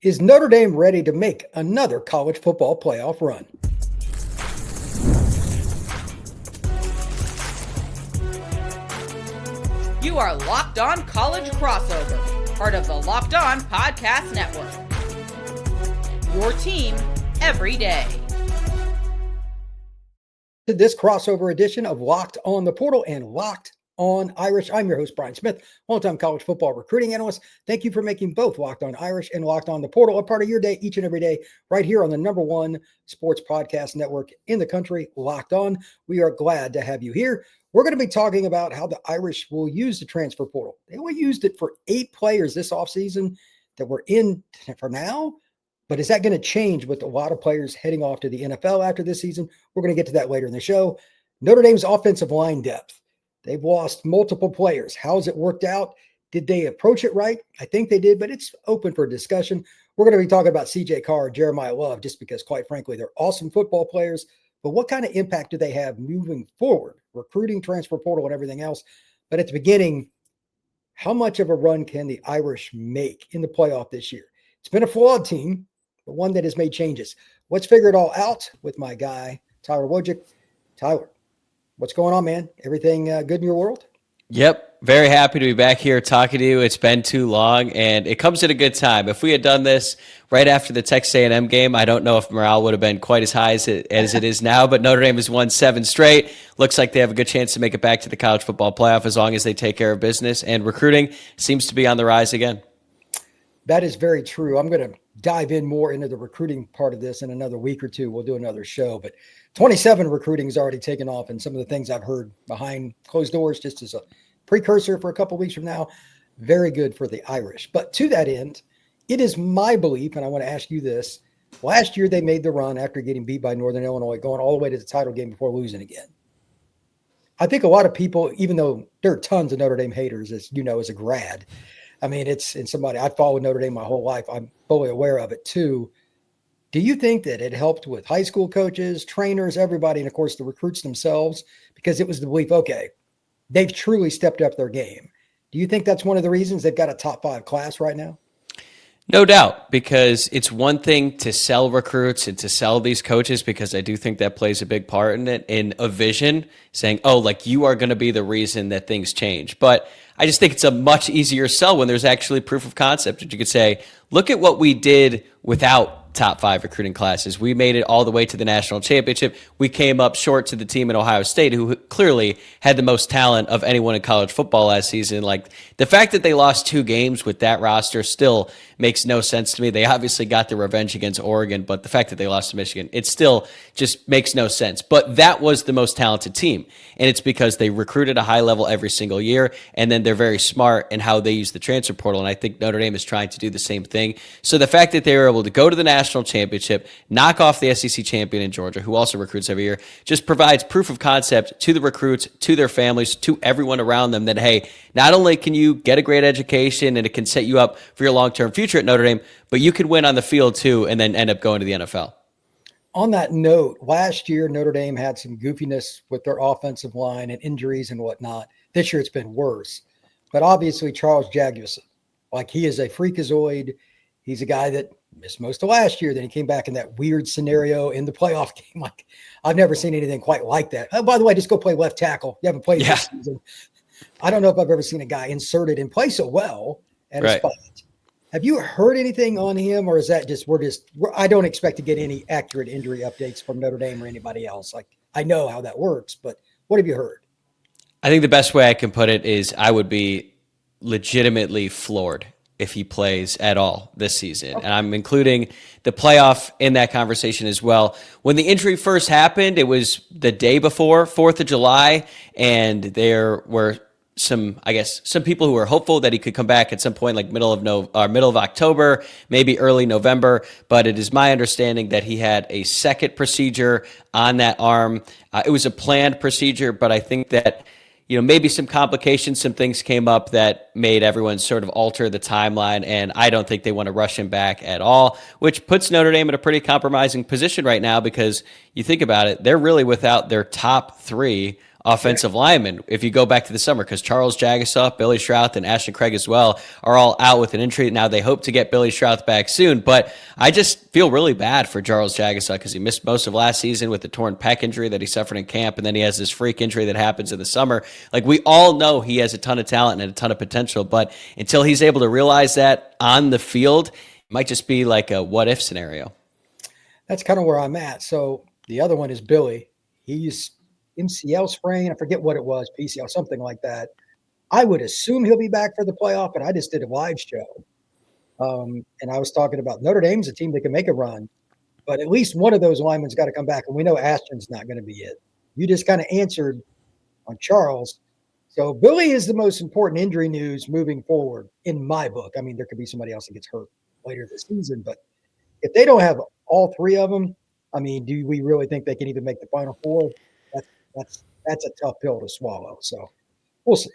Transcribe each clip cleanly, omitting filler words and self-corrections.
Is Notre Dame ready to make another college football playoff run? You are Locked On College Crossover, part of the Locked On Podcast Network. Your team every day. To this crossover edition of Locked On the Portal and Locked On Irish. I'm your host, Brian Smith, longtime college football recruiting analyst. Thank you for making both Locked On Irish and Locked On the Portal a part of your day each and every day, right here on the number one sports podcast network in the country, Locked On. We are glad to have you here. We're going to be talking about how the Irish will use the transfer portal. They only used it for 8 players this offseason that were in for now. But is that going to change with a lot of players heading off to the NFL after this season? We're going to get to that later in the show. Notre Dame's offensive line depth. They've lost multiple players. How's it worked out? Did they approach it right? I think they did, but it's open for discussion. We're going to be talking about CJ Carr and Jeremiah Love, just because, quite frankly, they're awesome football players. But what kind of impact do they have moving forward? Recruiting, transfer portal, and everything else. But at the beginning, how much of a run can the Irish make in the playoff this year? It's been a flawed team, but one that has made changes. Let's figure it all out with my guy, Tyler Wojcick. Tyler, what's going on, man? Everything good in your world? Yep. Very happy to be back here talking to you. It's been too long, and it comes at a good time. If we had done this right after the Texas A&M game, I don't know if morale would have been quite as high as it is now, but Notre Dame has won 7 straight. Looks like they have a good chance to make it back to the college football playoff as long as they take care of business, and recruiting seems to be on the rise again. That is very true. I'm going to dive in more into the recruiting part of this in another week or two. We'll do another show, but 27 recruiting has already taken off, and some of the things I've heard behind closed doors, just as a precursor for a couple of weeks from now, very good for the Irish. But to that end, it is my belief, and I want to ask you this. Last year, they made the run after getting beat by Northern Illinois, going all the way to the title game before losing again. I think a lot of people, even though there are tons of Notre Dame haters, as you know, as a grad, I mean, it's in somebody, I've followed Notre Dame my whole life. I'm fully aware of it too. Do you think that it helped with high school coaches, trainers, everybody, and of course the recruits themselves, because it was the belief, okay, they've truly stepped up their game? Do you think that's one of the reasons they've got a top 5 class right now? No doubt, because it's one thing to sell recruits and to sell these coaches, because I do think that plays a big part in it, in a vision, saying, oh, like you are going to be the reason that things change. But I just think it's a much easier sell when there's actually proof of concept that you could say, look at what we did without top 5 recruiting classes. We made it all the way to the national championship. We came up short to the team in Ohio State, who clearly had the most talent of anyone in college football last season. Like, the fact that they lost 2 games with that roster still makes no sense to me. They obviously got the revenge against Oregon, but the fact that they lost to Michigan, it still just makes no sense. But that was the most talented team, and it's because they recruited a high level every single year, and then they're very smart in how they use the transfer portal, and I think Notre Dame is trying to do the same thing. So the fact that they were able to go to the national championship, knock off the SEC champion in Georgia, who also recruits every year, just provides proof of concept to the recruits, to their families, to everyone around them that, hey, not only can you get a great education and it can set you up for your long-term future at Notre Dame, but you can win on the field too and then end up going to the NFL. On that note, last year, Notre Dame had some goofiness with their offensive line and injuries and whatnot. This year, it's been worse. But obviously, Charles Jagusa, like, he is a freakazoid. He's a guy that missed most of last year. Then he came back in that weird scenario in the playoff game. Like, I've never seen anything quite like that. Oh, by the way, just go play left tackle. You haven't played this season. I don't know if I've ever seen a guy inserted and play so well at a spot. Have you heard anything on him, or is that just I don't expect to get any accurate injury updates from Notre Dame or anybody else. Like, I know how that works, but what have you heard? I think the best way I can put it is I would be legitimately floored if he plays at all this season. And I'm including the playoff in that conversation as well. When the injury first happened, it was the day before 4th of July, and there were some people who were hopeful that he could come back at some point, like middle of October, maybe early November. But it is my understanding that he had a second procedure on that arm. It was a planned procedure, but I think that, maybe some complications, some things came up that made everyone sort of alter the timeline, and I don't think they want to rush him back at all, which puts Notre Dame in a pretty compromising position right now, because you think about it, they're really without their top 3 offensive linemen. If you go back to the summer, because Charles Jagasaw, Billy Strouth, and Ashton Craig as well are all out with an injury. Now they hope to get Billy Strouth back soon, but I just feel really bad for Charles Jagasaw because he missed most of last season with the torn pec injury that he suffered in camp, and then he has this freak injury that happens in the summer. Like, we all know he has a ton of talent and a ton of potential, but until he's able to realize that on the field, it might just be like a what-if scenario. That's kind of where I'm at. So the other one is Billy. He's MCL sprain. I forget what it was, PCL, something like that. I would assume he'll be back for the playoff, but I just did a live show. And I was talking about Notre Dame's a team that can make a run, but at least one of those linemen's got to come back. And we know Ashton's not going to be it. You just kind of answered on Charles. So Billy is the most important injury news moving forward in my book. I mean, there could be somebody else that gets hurt later this season, but if they don't have all three of them, I mean, do we really think they can even make the Final Four? That's a tough pill to swallow. So we'll see.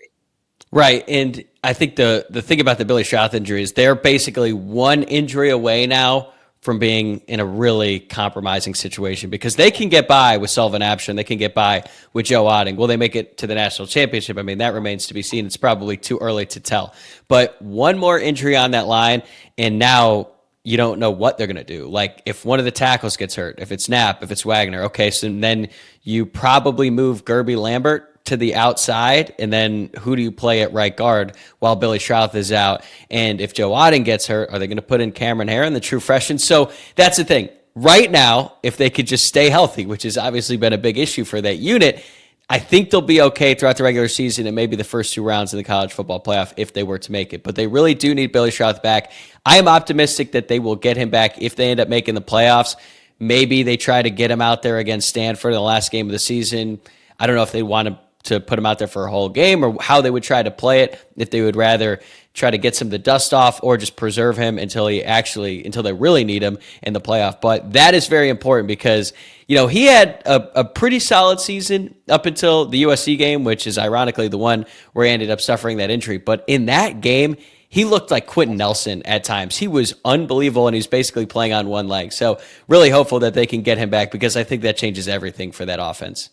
Right. And I think the thing about the Billy Strouth injury is they're basically one injury away now from being in a really compromising situation, because they can get by with Sullivan Abshin. They can get by with Joe Otting. Will they make it to the national championship? I mean, that remains to be seen. It's probably too early to tell. But one more injury on that line, and now you don't know what they're going to do. Like, if one of the tackles gets hurt, if it's Knapp, if it's Wagner, okay, so then you probably move Gerby Lambert to the outside, and then who do you play at right guard while Billy Strouth is out? And if Joe Otting gets hurt, are they going to put in Cameron Herron, the true freshman? So that's the thing. Right now, if they could just stay healthy, which has obviously been a big issue for that unit, I think they'll be okay throughout the regular season and maybe the first two rounds in the college football playoff if they were to make it. But they really do need Billy Strouth back. I am optimistic that they will get him back if they end up making the playoffs. Maybe they try to get him out there against Stanford in the last game of the season. I don't know if they want to put him out there for a whole game or how they would try to play it, if they would rather try to get some of the dust off or just preserve him until they really need him in the playoff. But that is very important because, you know, he had a pretty solid season up until the USC game, which is ironically the one where he ended up suffering that injury. But in that game, he looked like Quentin Nelson at times. He was unbelievable, and he's basically playing on one leg. So really hopeful that they can get him back, because I think that changes everything for that offense.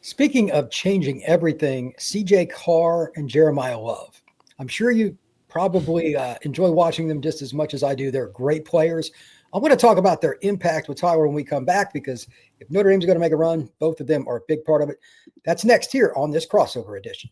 Speaking of changing everything, CJ Carr and Jeremiah Love. I'm sure you probably enjoy watching them just as much as I do. They're great players. I'm going to talk about their impact with Tyler when we come back, because if Notre Dame's going to make a run, both of them are a big part of it. That's next here on this crossover edition.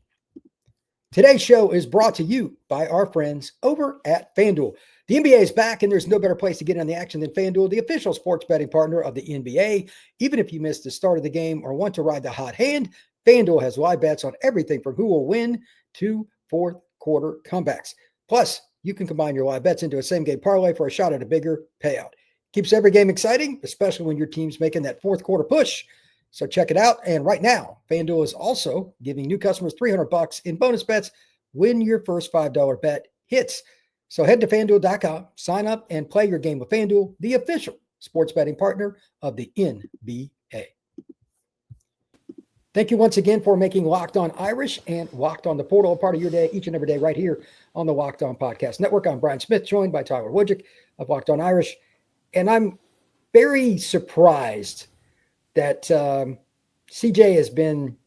Today's show is brought to you by our friends over at FanDuel. The NBA is back, and there's no better place to get in on the action than FanDuel, the official sports betting partner of the NBA. Even if you missed the start of the game or want to ride the hot hand, FanDuel has live bets on everything from who will win to fourth quarter comebacks. Plus, you can combine your live bets into a same-game parlay for a shot at a bigger payout. Keeps every game exciting, especially when your team's making that fourth quarter push. So check it out. And right now, FanDuel is also giving new customers $300 in bonus bets when your first $5 bet hits. So head to FanDuel.com, sign up, and play your game with FanDuel, the official sports betting partner of the NBA. Thank you once again for making Locked On Irish and Locked On the Portal a part of your day each and every day right here on the Locked On Podcast Network. I'm Brian Smith, joined by Tyler Wojcick of Locked On Irish. And I'm very surprised that CJ has been,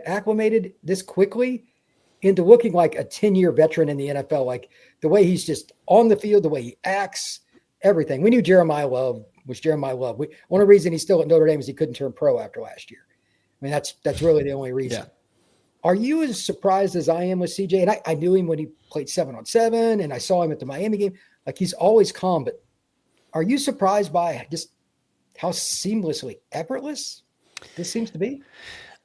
acclimated this quickly into looking like a 10-year veteran in the NFL. Like the way he's just on the field, the way he acts, everything. We knew Jeremiah Love was Jeremiah Love. One of the reasons he's still at Notre Dame is he couldn't turn pro after last year. I mean, that's really the only reason. Yeah. Are you as surprised as I am with CJ? And I knew him when he played 7-on-7, and I saw him at the Miami game. Like, he's always calm, but are you surprised by just how seamlessly effortless this seems to be?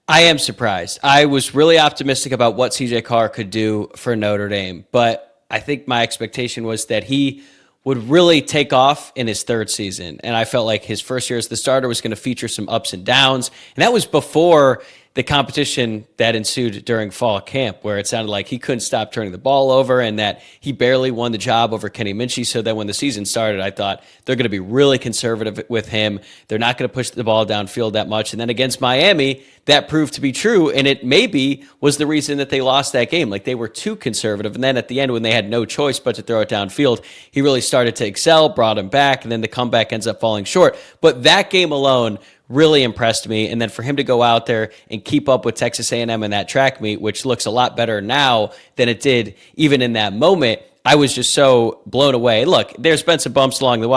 I am surprised. I was really optimistic about what CJ Carr could do for Notre Dame, but I think my expectation was that he would really take off in his third season. And I felt like his first year as the starter was going to feature some ups and downs. And that was before the competition that ensued during fall camp, where it sounded like he couldn't stop turning the ball over and that he barely won the job over Kenny Minchie. So then when the season started, I thought they're going to be really conservative with him. They're not going to push the ball downfield that much. And then against Miami, that proved to be true. And it maybe was the reason that they lost that game. Like, they were too conservative. And then at the end, when they had no choice but to throw it downfield, he really started to excel, brought him back, and then the comeback ends up falling short. But that game alone really impressed me. And then for him to go out there and keep up with Texas A&M in that track meet, which looks a lot better now than it did even in that moment, I was just so blown away. Look, there's been some bumps along the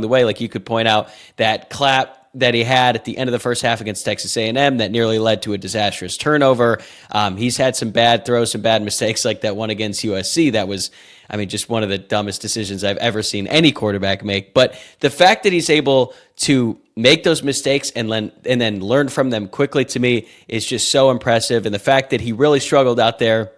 way. Like you could point out that clap that he had at the end of the first half against Texas A&M that nearly led to a disastrous turnover. He's had some bad throws, some bad mistakes, like that one against USC. That was, just one of the dumbest decisions I've ever seen any quarterback make. But the fact that he's able to make those mistakes and then learn from them quickly, to me, is just so impressive. And the fact that he really struggled out there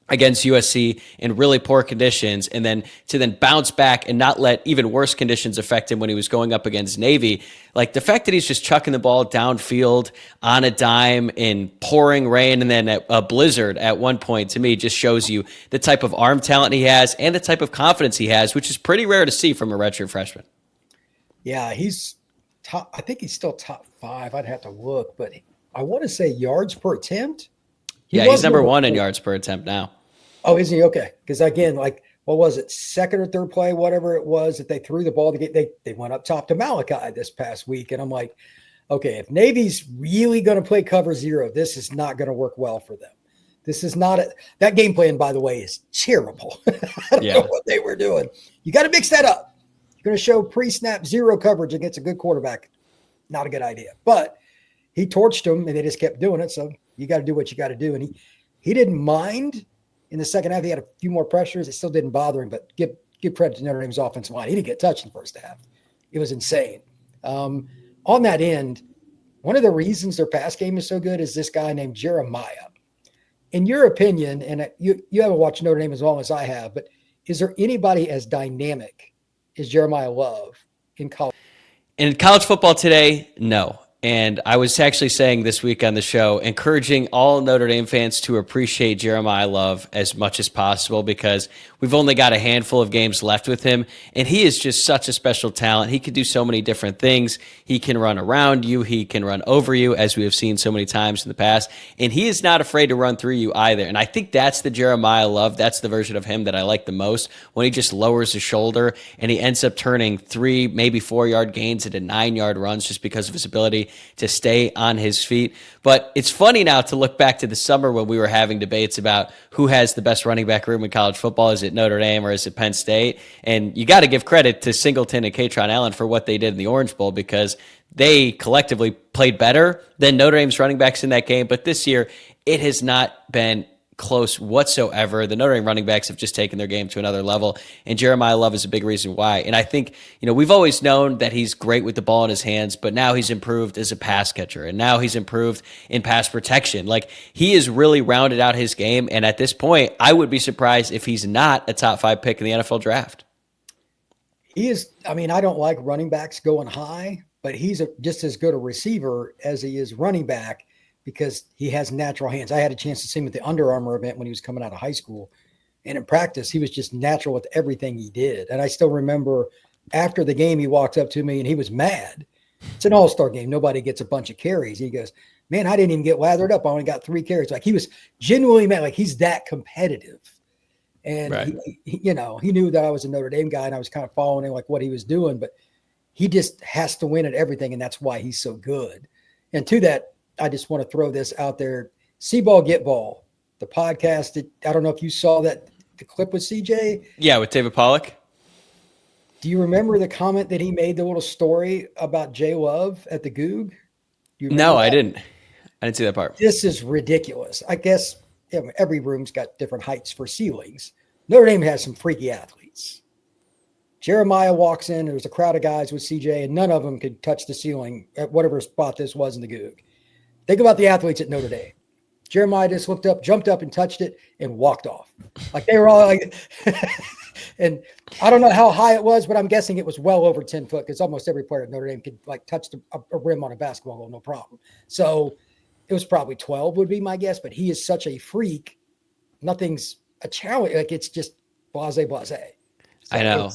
against USC in really poor conditions, and then to bounce back and not let even worse conditions affect him when he was going up against Navy. Like the fact that he's just chucking the ball downfield on a dime in pouring rain and then a blizzard at one point, to me, just shows you the type of arm talent he has and the type of confidence he has, which is pretty rare to see from a redshirt freshman. Yeah, he's top. I think he's still top 5. I'd have to look, but I want to say yards per attempt. He's number 1 in yards per attempt now. Oh, is he? Okay. Because again, like, what was it? Second or third play, whatever it was that they threw the ball to get, they went up top to Malachi this past week. And I'm like, okay, if Navy's really going to play cover 0, this is not going to work well for them. This is not that game plan, by the way, is terrible. I don't know what they were doing. You got to mix that up. You're going to show pre-snap 0 coverage against a good quarterback. Not a good idea. But he torched them and they just kept doing it. So you got to do what you got to do. And he didn't mind. In the second half, he had a few more pressures. It still didn't bother him, but give credit to Notre Dame's offensive line. He didn't get touched in the first half. It was insane. On that end, one of the reasons their pass game is so good is this guy named Jeremiah. In your opinion, and you haven't watched Notre Dame as long as I have, but is there anybody as dynamic as Jeremiah Love in college? In college football today, no. And I was actually saying this week on the show, encouraging all Notre Dame fans to appreciate Jeremiah Love as much as possible, because we've only got a handful of games left with him, and he is just such a special talent. He can do so many different things. He can run around you. He can run over you, as we have seen so many times in the past, and he is not afraid to run through you either. And I think that's the Jeremiah Love. That's the version of him that I like the most, when he just lowers his shoulder and he ends up turning 3, maybe 4-yard gains into 9-yard runs just because of his ability to stay on his feet. But it's funny now to look back to the summer when we were having debates about who has the best running back room in college football. Is it Notre Dame or is it Penn State? And you got to give credit to Singleton and Katron Allen for what they did in the Orange Bowl, because they collectively played better than Notre Dame's running backs in that game. But this year, it has not been close whatsoever. The Notre Dame running backs have just taken their game to another level, and Jeremiah Love is a big reason why. And I think, we've always known that he's great with the ball in his hands, but now he's improved as a pass catcher, and now he's improved in pass protection. Like, he has really rounded out his game, and at this point, I would be surprised if he's not a top 5 pick in the NFL draft. He is. I don't like running backs going high, but he's just as good a receiver as he is running back, because he has natural hands. I had a chance to see him at the Under Armour event when he was coming out of high school. And in practice, he was just natural with everything he did. And I still remember after the game, he walked up to me and he was mad. It's an all-star game. Nobody gets a bunch of carries. He goes, man, I didn't even get lathered up. I only got 3 carries. Like, he was genuinely mad. Like, he's that competitive. And right. he knew that I was a Notre Dame guy and I was kind of following him, like what he was doing, but he just has to win at everything. And that's why he's so good. And to that, I just want to throw this out there. See Ball, Get Ball, the podcast. I don't know if you saw that, the clip with CJ. Yeah, with David Pollack. Do you remember the comment that he made, the little story about Jay Love at the Goog? No, I didn't. I didn't see that part. This is ridiculous. I guess every room's got different heights for ceilings. Notre Dame has some freaky athletes. Jeremiah walks in. There's a crowd of guys with CJ, and none of them could touch the ceiling at whatever spot this was in the Goog. Think about the athletes at Notre Dame. Jeremiah just looked up, jumped up and touched it and walked off. Like, they were all like, and I don't know how high it was, but I'm guessing it was well over 10 foot, because almost every player at Notre Dame could like touch a rim on a basketball goal, no problem. So it was probably 12 would be my guess, but he is such a freak. Nothing's a challenge. Like, it's just blase. So I know.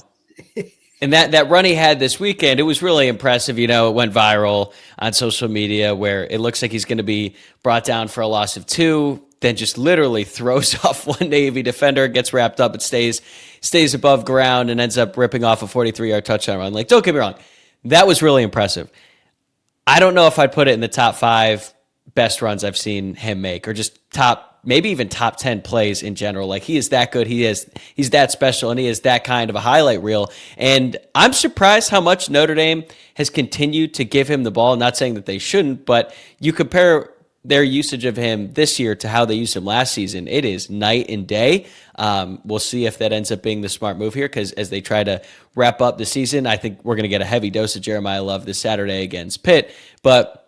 And that run he had this weekend, it was really impressive. It went viral on social media, where it looks like he's going to be brought down for a loss of 2, then just literally throws off one Navy defender, gets wrapped up, and stays above ground and ends up ripping off a 43-yard touchdown run. Like, don't get me wrong, that was really impressive. I don't know if I'd put it in the top 5 best runs I've seen him make, or just maybe even top 10 plays in general. Like, he is that good. He's that special, and he is that kind of a highlight reel. And I'm surprised how much Notre Dame has continued to give him the ball. Not saying that they shouldn't, but you compare their usage of him this year to how they used him last season. It is night and day. We'll see if that ends up being the smart move here, because as they try to wrap up the season, I think we're going to get a heavy dose of Jeremiah Love this Saturday against Pitt. But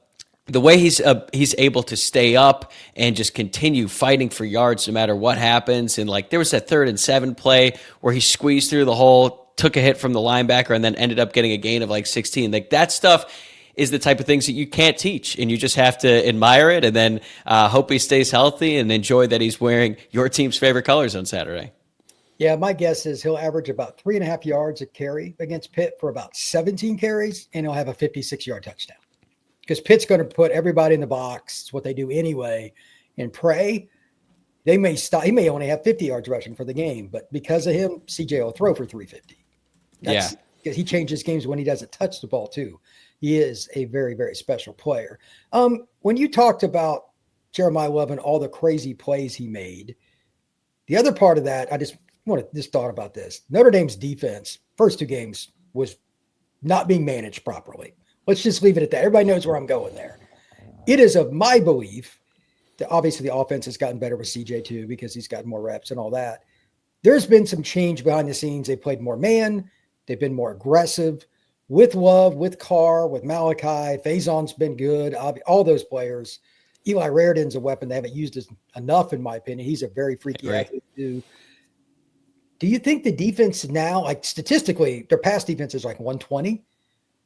the way he's able to stay up and just continue fighting for yards no matter what happens. And like, there was that 3rd and 7 play where he squeezed through the hole, took a hit from the linebacker, and then ended up getting a gain of like 16. Like, that stuff is the type of things that you can't teach, and you just have to admire it, and then hope he stays healthy and enjoy that he's wearing your team's favorite colors on Saturday. Yeah, my guess is he'll average about 3.5 yards a carry against Pitt for about 17 carries, and he'll have a 56-yard touchdown. Because Pitt's going to put everybody in the box. It's what they do anyway. And pray, they may stop. He may only have 50 yards rushing for the game, but because of him, CJ will throw for 350. Because he changes games when he doesn't touch the ball too. He is a very, very special player. When you talked about Jeremiah Love and all the crazy plays he made, the other part of that, I just thought about this. Notre Dame's defense, first 2 games, was not being managed properly. Let's just leave it at that. Everybody knows where I'm going there. It is of my belief that obviously the offense has gotten better with CJ too, because he's gotten more reps and all that. There's been some change behind the scenes. They played more man. They've been more aggressive with Love, with Carr, with Malachi. Faison's been good. All those players. Eli Raridon's a weapon they haven't used enough, in my opinion. He's a very freaky athlete too. Do you think the defense now, like statistically, their pass defense is like 120?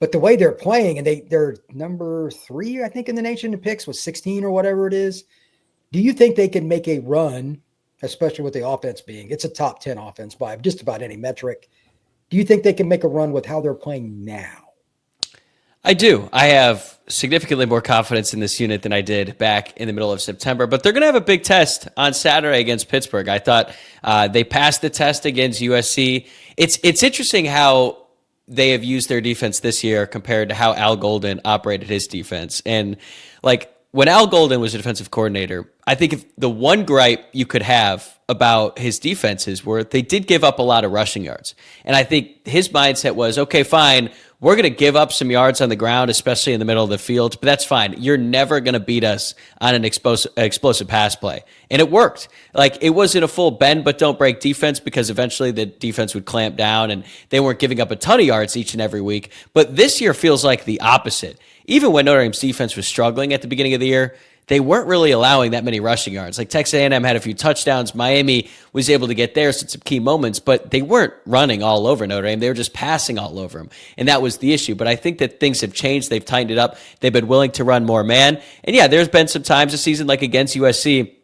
But the way they're playing, and they're number 3, I think, in the nation in picks with 16 or whatever it is. Do you think they can make a run, especially with the offense being, it's a top 10 offense by just about any metric. Do you think they can make a run with how they're playing now? I do. I have significantly more confidence in this unit than I did back in the middle of September, but they're going to have a big test on Saturday against Pittsburgh. I thought they passed the test against USC. It's interesting how they have used their defense this year compared to how Al Golden operated his defense. And like, when Al Golden was a defensive coordinator, I think if the one gripe you could have about his defenses were they did give up a lot of rushing yards. And I think his mindset was, okay, fine, we're going to give up some yards on the ground, especially in the middle of the field, but that's fine. You're never going to beat us on an explosive pass play. And it worked. Like, it wasn't a full bend but don't break defense, because eventually the defense would clamp down and they weren't giving up a ton of yards each and every week. But this year feels like the opposite. Even when Notre Dame's defense was struggling at the beginning of the year, they weren't really allowing that many rushing yards. Like, Texas A&M had a few touchdowns. Miami was able to get theirs at some key moments, but they weren't running all over Notre Dame. They were just passing all over them, and that was the issue. But I think that things have changed. They've tightened it up. They've been willing to run more man. And yeah, there's been some times this season, like against USC,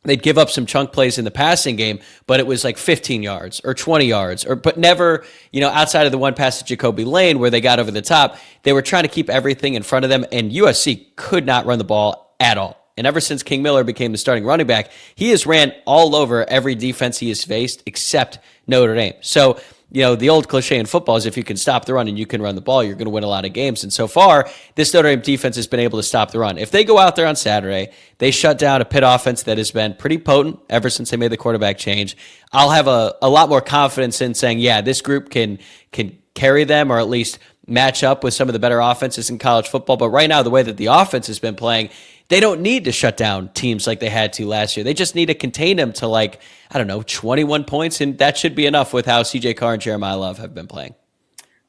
they'd give up some chunk plays in the passing game, but it was like 15 yards or 20 yards, but never, outside of the one pass to Jacoby Lane where they got over the top. They were trying to keep everything in front of them, and USC could not run the ball at all. And ever since King Miller became the starting running back, he has ran all over every defense he has faced except Notre Dame. So, the old cliche in football is if you can stop the run and you can run the ball, you're going to win a lot of games. And so far, this Notre Dame defense has been able to stop the run. If they go out there on Saturday, they shut down a Pitt offense that has been pretty potent ever since they made the quarterback change. I'll have a lot more confidence in saying, yeah, this group can carry them, or at least match up with some of the better offenses in college football. But right now, the way that the offense has been playing, they don't need to shut down teams like they had to last year. They just need to contain them to 21 points, and that should be enough with how CJ Carr and Jeremiah Love have been playing.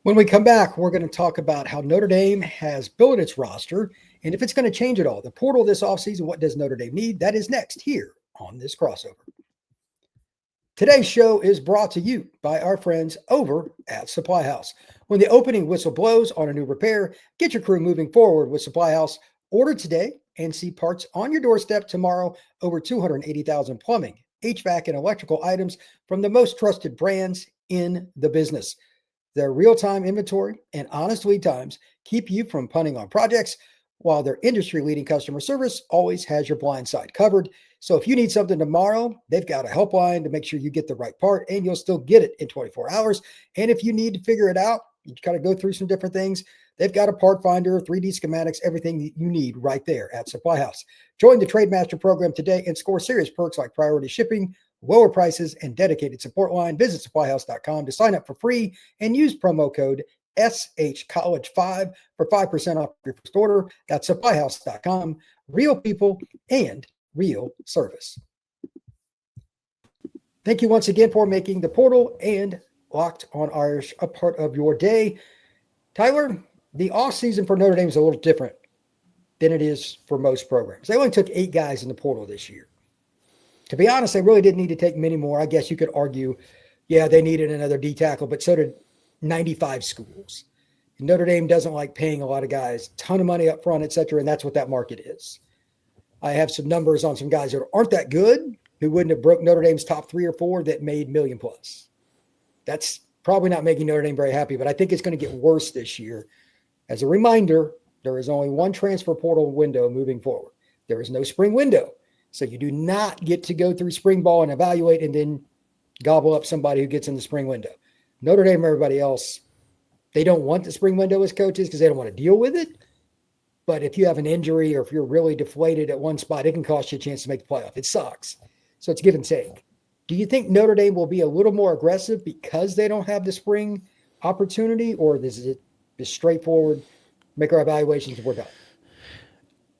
When we come back, we're going to talk about how Notre Dame has built its roster and if it's going to change it all. The portal this offseason, what does Notre Dame need? That is next here on this crossover. Today's show is brought to you by our friends over at Supply House. When the opening whistle blows on a new repair, get your crew moving forward with Supply House. Order today and see parts on your doorstep tomorrow. Over 280,000 plumbing, HVAC, and electrical items from the most trusted brands in the business. Their real-time inventory and honest lead times keep you from punting on projects, while their industry-leading customer service always has your blind side covered. So if you need something tomorrow, they've got a helpline to make sure you get the right part, and you'll still get it in 24 hours. And if you need to figure it out, You kind of go through some different things. They've got a part finder, 3D schematics, everything that you need right there at Supply House. Join the Trade Master program today and score serious perks like priority shipping, lower prices, and dedicated support line. Visit supplyhouse.com to sign up for free and use promo code SHCollege5 for 5% off your first order. That's supplyhouse.com. Real people and real service. Thank you once again for making the portal and Locked on Irish a part of your day. Tyler, the offseason for Notre Dame is a little different than it is for most programs. They only took 8 guys in the portal this year. To be honest, they really didn't need to take many more. I guess you could argue, yeah, they needed another D tackle, but so did 95 schools. Notre Dame doesn't like paying a lot of guys, ton of money up front, et cetera, and that's what that market is. I have some numbers on some guys that aren't that good, who wouldn't have broke Notre Dame's top 3 or 4 that made $1 million plus. That's probably not making Notre Dame very happy, but I think it's going to get worse this year. As a reminder, there is only one transfer portal window moving forward. There is no spring window. So you do not get to go through spring ball and evaluate and then gobble up somebody who gets in the spring window. Notre Dame and everybody else, they don't want the spring window as coaches because they don't want to deal with it. But if you have an injury or if you're really deflated at one spot, it can cost you a chance to make the playoff. It sucks. So it's give and take. Do you think Notre Dame will be a little more aggressive because they don't have the spring opportunity, or is it just straightforward, make our evaluations and we're done?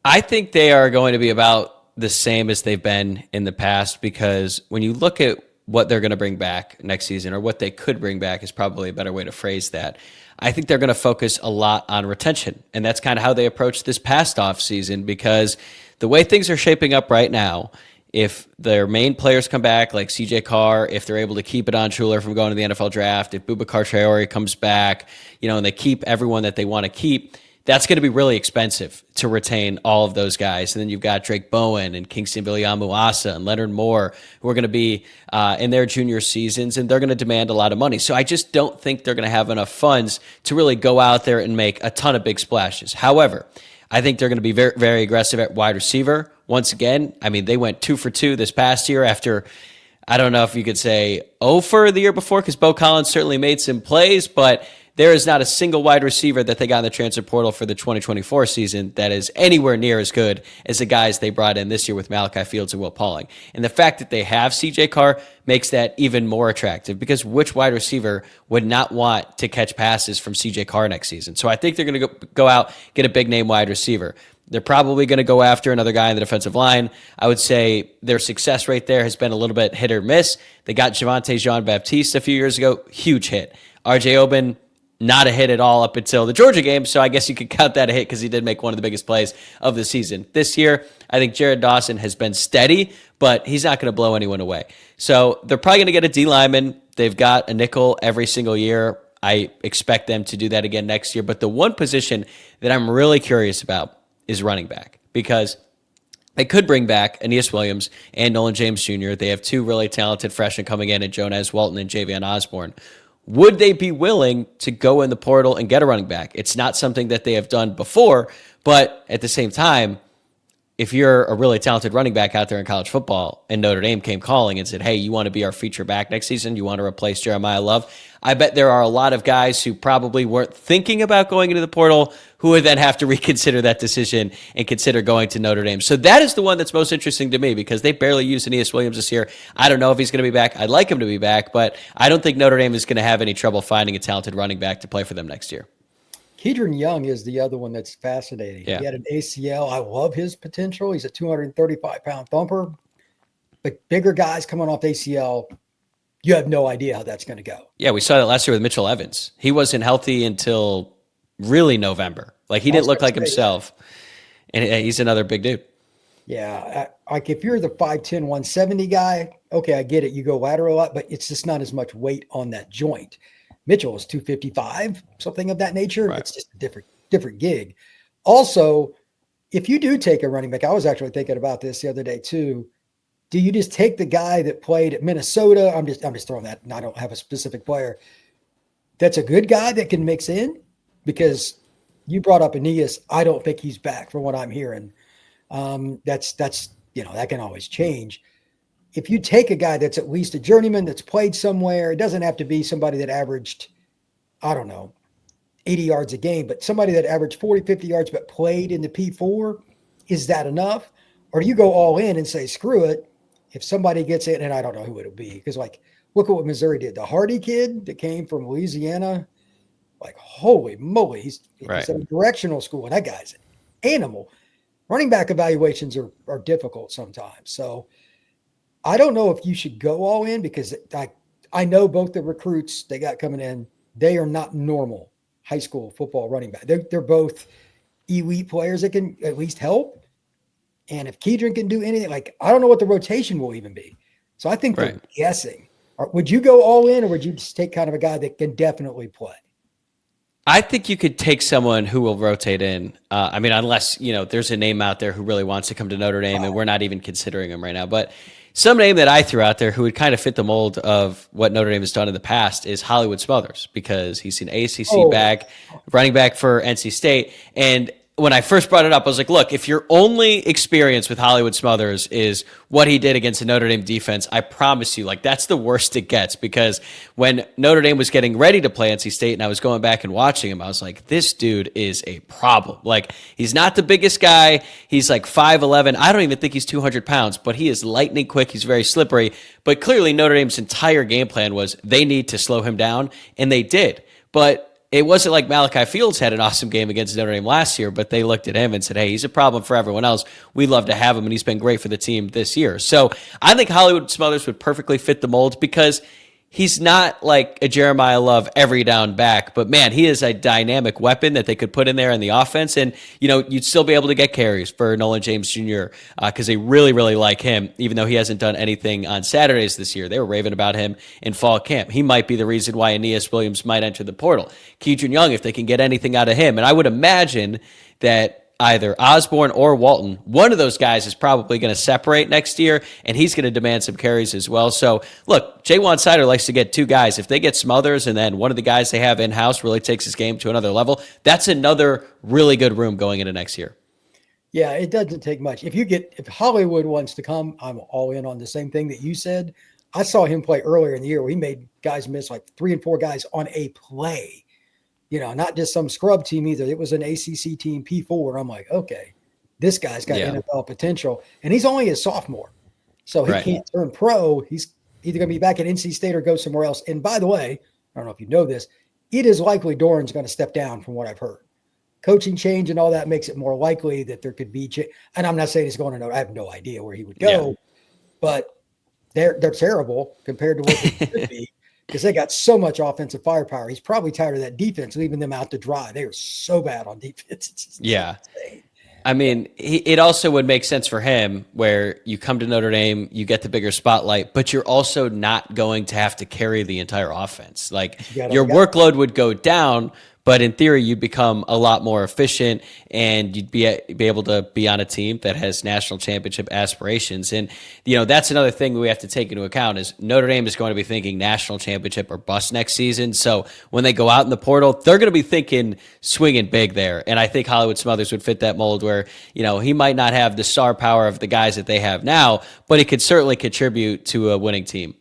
I think they are going to be about the same as they've been in the past, because when you look at what they're going to bring back next season, or what they could bring back is probably a better way to phrase that. I think they're going to focus a lot on retention. And that's kind of how they approached this past offseason, because the way things are shaping up right now, if their main players come back, like CJ Carr, if they're able to keep it on Schuler from going to the NFL draft, if Boubacar Traore comes back, and they keep everyone that they want to keep, that's going to be really expensive to retain all of those guys. And then you've got Drake Bowen and Kingston Viliamu-Asa and Leonard Moore, who are going to be in their junior seasons, and they're going to demand a lot of money. So I just don't think they're going to have enough funds to really go out there and make a ton of big splashes. However, I think they're going to be very, very aggressive at wide receiver. Once again, they went 2 for 2 this past year after, I don't know if you could say 0 for the year before, because Bo Collins certainly made some plays, but there is not a single wide receiver that they got in the transfer portal for the 2024 season that is anywhere near as good as the guys they brought in this year with Malachi Fields and Will Pauling. And the fact that they have CJ Carr makes that even more attractive, because which wide receiver would not want to catch passes from CJ Carr next season? So I think they're going to go out, get a big name wide receiver. They're probably going to go after another guy in the defensive line. I would say their success rate there has been a little bit hit or miss. They got Javonte Jean-Baptiste a few years ago, huge hit. RJ Oben, not a hit at all up until the Georgia game, so I guess you could count that a hit because he did make one of the biggest plays of the season. This year, I think Jared Dawson has been steady, but he's not going to blow anyone away. So they're probably going to get a D lineman. They've got a nickel every single year. I expect them to do that again next year. But the one position that I'm really curious about is running back, because they could bring back Aeneas Williams and Nolan James Jr. They have 2 really talented freshmen coming in Jonas Walton and Javion Osborne. Would they be willing to go in the portal and get a running back? It's not something that they have done before, but at the same time, if you're a really talented running back out there in college football and Notre Dame came calling and said, hey, you want to be our feature back next season? You want to replace Jeremiah Love? I bet there are a lot of guys who probably weren't thinking about going into the portal who would then have to reconsider that decision and consider going to Notre Dame. So that is the one that's most interesting to me, because they barely used Aeneas Williams this year. I don't know if he's going to be back. I'd like him to be back, but I don't think Notre Dame is going to have any trouble finding a talented running back to play for them next year. Kedron Young is the other one that's fascinating. Yeah. He had an ACL. I love his potential. He's a 235-pound thumper. But bigger guys coming off ACL, you have no idea how that's going to go. Yeah, we saw that last year with Mitchell Evans. He wasn't healthy until really November. Like, he didn't look like himself. And he's another big dude. Yeah, like if you're the 5'10", 170 guy, okay, I get it. You go lateral a lot, but it's just not as much weight on that joint. Mitchell is 255, something of that nature. Right. It's just a different gig. Also, if you do take a running back, I was actually thinking about this the other day too. Do you just take the guy that played at Minnesota? I'm just throwing that, and I don't have a specific player. That's a good guy that can mix in, because you brought up Aeneas. I don't think he's back from what I'm hearing. That's that can always change. If you take a guy that's at least a journeyman that's played somewhere, it doesn't have to be somebody that averaged, I don't know, 80 yards a game, but somebody that averaged 40, 50 yards but played in the P4, is that enough? Or do you go all in and say, screw it? If somebody gets it, and I don't know who it'll be, because like, look at what Missouri did. The Hardy kid that came from Louisiana, like, holy moly, he's at a directional school, and that guy's an animal. Running back evaluations are difficult sometimes. So I don't know if you should go all in, because I know both the recruits they got coming in, they are not normal high school football running back. They're both elite players that can at least help. And if Kedron can do anything, like, I don't know what the rotation will even be. So I think they're guessing. Would you go all in, or would you just take kind of a guy that can definitely play? I think you could take someone who will rotate in. I mean, unless, there's a name out there who really wants to come to Notre Dame, and we're not even considering him right now. But some name that I threw out there who would kind of fit the mold of what Notre Dame has done in the past is Hollywood Smothers, because he's an ACC back, running back for NC State. And when I first brought it up, I was like, look, if your only experience with Hollywood Smothers is what he did against the Notre Dame defense, I promise you, like, that's the worst it gets. Because when Notre Dame was getting ready to play NC State and I was going back and watching him, I was like, this dude is a problem. Like, he's not the biggest guy. He's like 5'11". I don't even think he's 200 pounds, but he is lightning quick. He's very slippery. But clearly Notre Dame's entire game plan was they need to slow him down, and they did. But it wasn't like Malachi Fields had an awesome game against Notre Dame last year, but they looked at him and said, hey, he's a problem for everyone else. We'd love to have him, and he's been great for the team this year. So I think Hollywood Smothers would perfectly fit the mold, because he's not like a Jeremiah Love every down back, but man, he is a dynamic weapon that they could put in there in the offense. And, you'd still be able to get carries for Nolan James Jr. Because they really, really like him, even though he hasn't done anything on Saturdays this year. They were raving about him in fall camp. He might be the reason why Aeneas Williams might enter the portal. Kedron Young, if they can get anything out of him. And I would imagine that either Osborne or Walton, one of those guys is probably going to separate next year, and he's going to demand some carries as well. So, look, Jaywan Sider likes to get two guys. If they get Smothers and then one of the guys they have in-house really takes his game to another level, that's another really good room going into next year. Yeah, it doesn't take much. If Hollywood wants to come, I'm all in on the same thing that you said. I saw him play earlier in the year where he made guys miss like 3 and 4 guys on a play. Not just some scrub team either. It was an ACC team, P4. I'm like, okay, this guy's got NFL potential. And he's only a sophomore. So he can't turn pro. He's either going to be back at NC State or go somewhere else. And by the way, I don't know if you know this, it is likely Doran's going to step down from what I've heard. Coaching change and all that makes it more likely that there could be and I'm not saying he's going to know. I have no idea where he would go. But they're terrible compared to what they could be. Because they got so much offensive firepower. He's probably tired of that defense, leaving them out to dry. They were so bad on defense. It's just insane. I mean, it also would make sense for him where you come to Notre Dame, you get the bigger spotlight, but you're also not going to have to carry the entire offense. Like, your workload would go down, but in theory, you'd become a lot more efficient, and you'd be able to be on a team that has national championship aspirations. And, that's another thing we have to take into account is Notre Dame is going to be thinking national championship or bust next season. So when they go out in the portal, they're going to be thinking swinging big there. And I think Hollywood Smothers would fit that mold where, he might not have the star power of the guys that they have now, but he could certainly contribute to a winning team.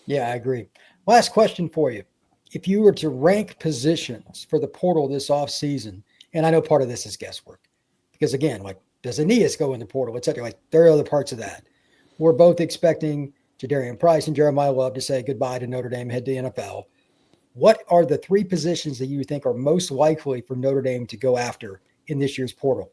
Yeah, I agree. Last question for you. If you were to rank positions for the portal this offseason, and I know part of this is guesswork, because again, like, does Aeneas go in the portal, et cetera? Like, there are other parts of that. We're both expecting Jadarian Price and Jeremiah Love to say goodbye to Notre Dame, head to the NFL. What are the 3 positions that you think are most likely for Notre Dame to go after in this year's portal?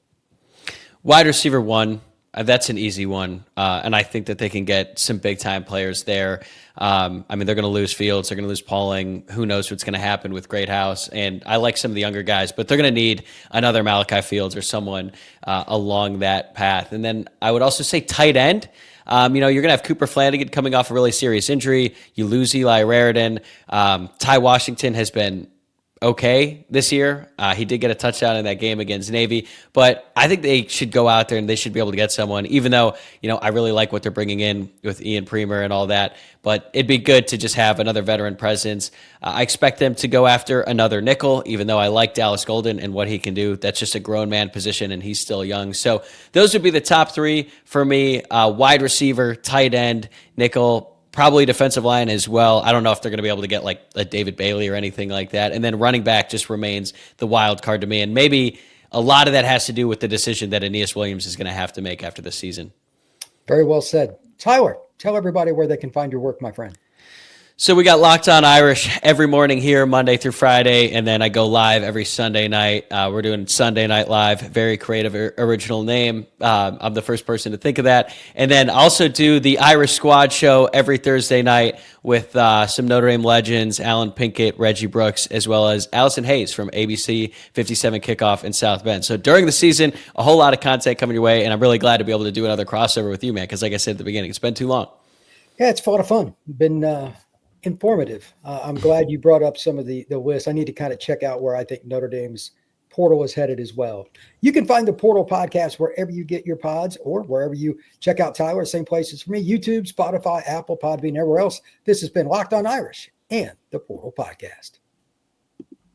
Wide receiver 1. That's an easy one. And I think that they can get some big-time players there. I mean, they're going to lose Fields. They're going to lose Pauling. Who knows what's going to happen with Greathouse. And I like some of the younger guys, but they're going to need another Malachi Fields or someone along that path. And then I would also say tight end. You're going to have Cooper Flanagan coming off a really serious injury. You lose Eli Raridan. Ty Washington has been okay this year. He did get a touchdown in that game against Navy, but I think they should go out there and they should be able to get someone, even though, I really like what they're bringing in with Ian Premer and all that, but it'd be good to just have another veteran presence. I expect them to go after another nickel, even though I like Dallas Golden and what he can do. That's just a grown man position and he's still young. So those would be the top 3 for me: wide receiver, tight end, nickel, probably defensive line as well. I don't know if they're going to be able to get like a David Bailey or anything like that. And then running back just remains the wild card to me. And maybe a lot of that has to do with the decision that Aeneas Williams is going to have to make after the season. Very well said. Tyler, tell everybody where they can find your work, my friend. So we got Locked On Irish every morning here, Monday through Friday, and then I go live every Sunday night. We're doing Sunday Night Live, very creative, original name. I'm the first person to think of that. And then also do the Irish Squad show every Thursday night with some Notre Dame legends, Alan Pinkett, Reggie Brooks, as well as Allison Hayes from ABC 57 Kickoff in South Bend. So during the season, a whole lot of content coming your way, and I'm really glad to be able to do another crossover with you, man, because like I said at the beginning, it's been too long. Yeah, it's a lot of fun. Been informative. I'm glad you brought up some of the list. I need to kind of check out where I think Notre Dame's portal is headed as well. You can find the Portal Podcast wherever you get your pods or wherever you check out Tyler. Same places for me: YouTube, Spotify, Apple, Podbean, everywhere else. This has been Locked On Irish and the Portal Podcast.